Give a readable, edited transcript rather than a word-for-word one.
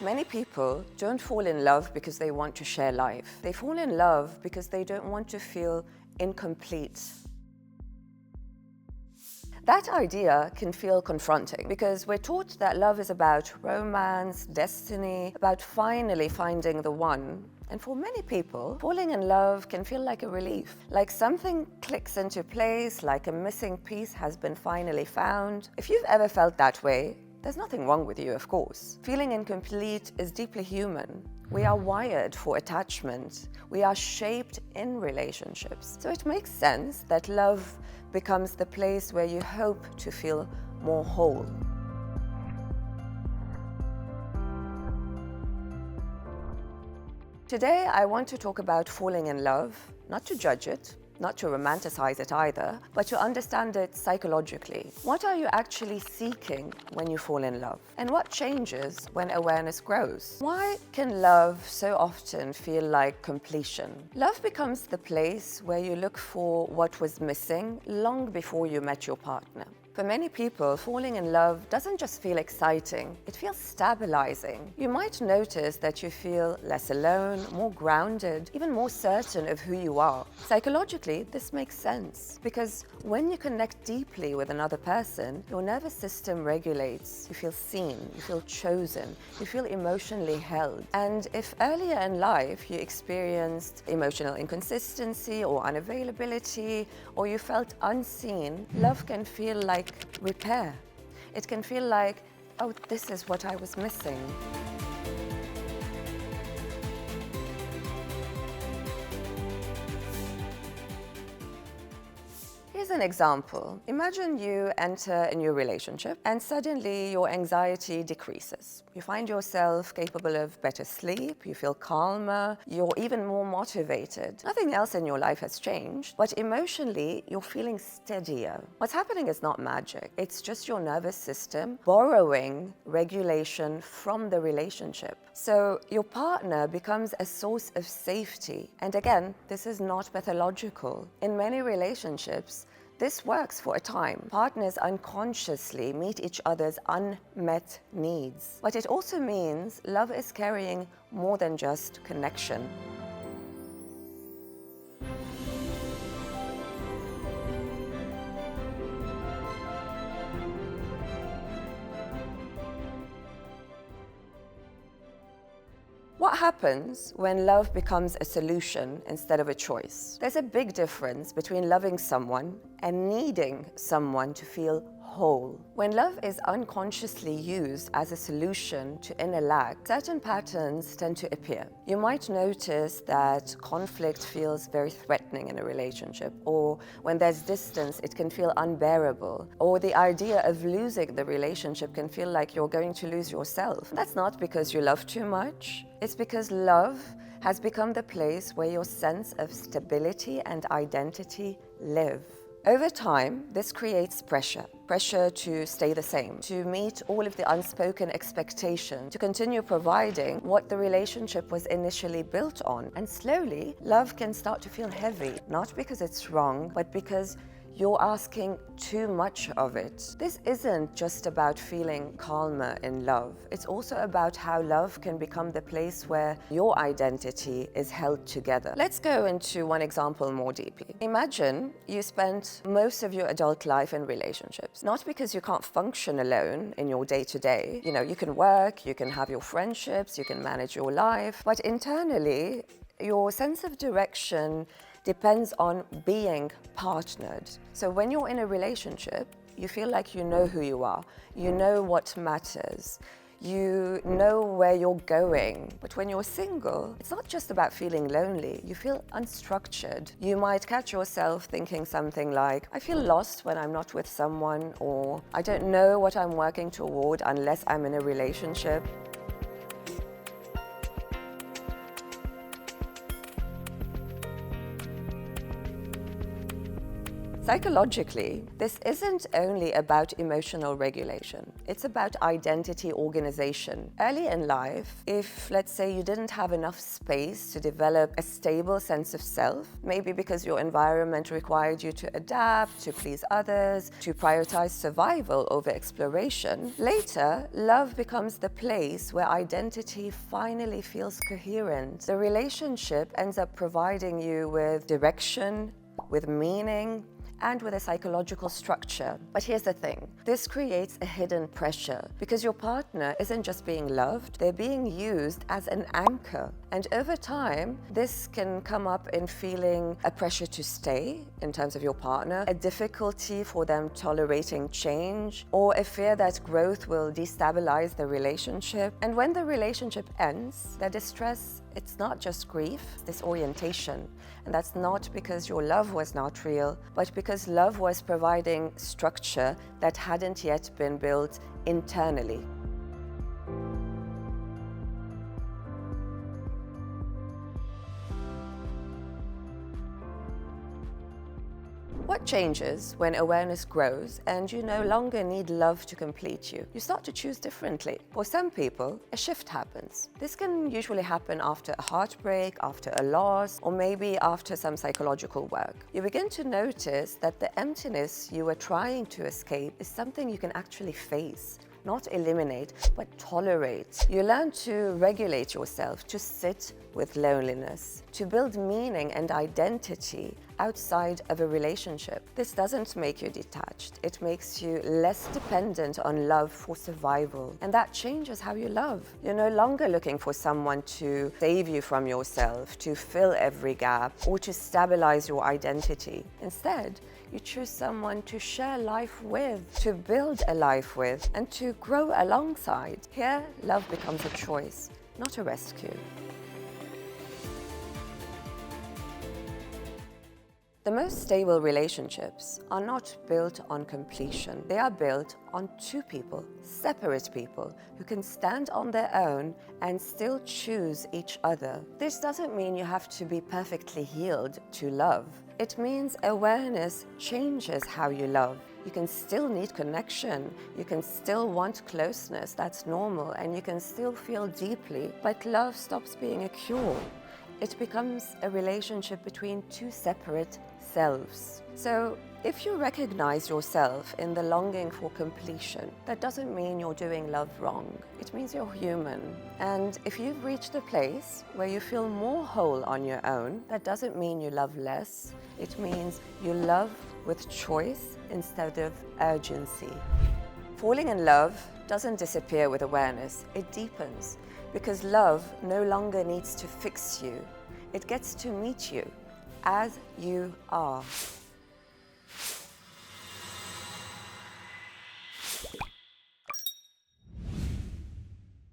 Many people don't fall in love because they want to share life. They fall in love because they don't want to feel incomplete. That idea can feel confronting because we're taught that love is about romance, destiny, about finally finding the one. And for many people, falling in love can feel like a relief, like something clicks into place, like a missing piece has been finally found. If you've ever felt that way, there's nothing wrong with you, of course. Feeling incomplete is deeply human. We are wired for attachment. We are shaped in relationships. So it makes sense that love becomes the place where you hope to feel more whole. Today, I want to talk about falling in love, not to judge it, not to romanticize it either, but to understand it psychologically. What are you actually seeking when you fall in love? And what changes when awareness grows? Why can love so often feel like completion? Love becomes the place where you look for what was missing long before you met your partner. For many people, falling in love doesn't just feel exciting, it feels stabilizing. You might notice that you feel less alone, more grounded, even more certain of who you are. Psychologically, this makes sense because when you connect deeply with another person, your nervous system regulates. You feel seen, you feel chosen, you feel emotionally held. And if earlier in life you experienced emotional inconsistency or unavailability, or you felt unseen, love can feel like repair. It can feel like, oh, this is what I was missing. Here's an example. Imagine you enter a new relationship and suddenly your anxiety decreases. You find yourself capable of better sleep, you feel calmer, you're even more motivated. Nothing else in your life has changed, but emotionally you're feeling steadier. What's happening is not magic. It's just your nervous system borrowing regulation from the relationship. So your partner becomes a source of safety. And again, this is not pathological. In many relationships, this works for a time. Partners unconsciously meet each other's unmet needs. But it also means love is carrying more than just connection. What happens when love becomes a solution instead of a choice? There's a big difference between loving someone and needing someone to feel whole. When love is unconsciously used as a solution to inner lack, certain patterns tend to appear. You might notice that conflict feels very threatening in a relationship, or when there's distance, it can feel unbearable, or the idea of losing the relationship can feel like you're going to lose yourself. That's not because you love too much. It's because love has become the place where your sense of stability and identity live. Over time, this creates pressure to stay the same, to meet all of the unspoken expectations, to continue providing what the relationship was initially built on. And slowly, love can start to feel heavy, not because it's wrong, but because you're asking too much of it. This isn't just about feeling calmer in love. It's also about how love can become the place where your identity is held together. Let's go into one example more deeply. Imagine you spent most of your adult life in relationships, not because you can't function alone in your day-to-day. You can work, you can have your friendships, you can manage your life, but internally, your sense of direction depends on being partnered. So when you're in a relationship, you feel like you know who you are, you know what matters, you know where you're going. But when you're single, it's not just about feeling lonely, you feel unstructured. You might catch yourself thinking something like, I feel lost when I'm not with someone, or I don't know what I'm working toward unless I'm in a relationship. Psychologically, this isn't only about emotional regulation. It's about identity organization. Early in life, if, let's say, you didn't have enough space to develop a stable sense of self, maybe because your environment required you to adapt, to please others, to prioritize survival over exploration, later, love becomes the place where identity finally feels coherent. The relationship ends up providing you with direction, with meaning, and with a psychological structure. But here's the thing, this creates a hidden pressure because your partner isn't just being loved, they're being used as an anchor. And over time, this can come up in feeling a pressure to stay in terms of your partner, a difficulty for them tolerating change, or a fear that growth will destabilize the relationship. And when the relationship ends, the distress, it's not just grief, it's disorientation. And that's not because your love was not real, but because love was providing structure that hadn't yet been built internally. What changes when awareness grows and you no longer need love to complete you? You start to choose differently. For some people, a shift happens. This can usually happen after a heartbreak, after a loss, or maybe after some psychological work. You begin to notice that the emptiness you were trying to escape is something you can actually face. Not eliminate, but tolerate. You learn to regulate yourself, to sit with loneliness, to build meaning and identity outside of a relationship. This doesn't make you detached. It makes you less dependent on love for survival. And that changes how you love. You're no longer looking for someone to save you from yourself, to fill every gap, or to stabilize your identity. Instead, you choose someone to share life with, to build a life with, and to grow alongside. Here, love becomes a choice, not a rescue. The most stable relationships are not built on completion. They are built on two people, separate people, who can stand on their own and still choose each other. This doesn't mean you have to be perfectly healed to love. It means awareness changes how you love. You can still need connection, you can still want closeness, that's normal, and you can still feel deeply, but love stops being a cure. It becomes a relationship between two separate selves. So, if you recognize yourself in the longing for completion, that doesn't mean you're doing love wrong. It means you're human. And if you've reached a place where you feel more whole on your own, that doesn't mean you love less. It means you love with choice instead of urgency. Falling in love doesn't disappear with awareness, it deepens. Because love no longer needs to fix you. It gets to meet you as you are.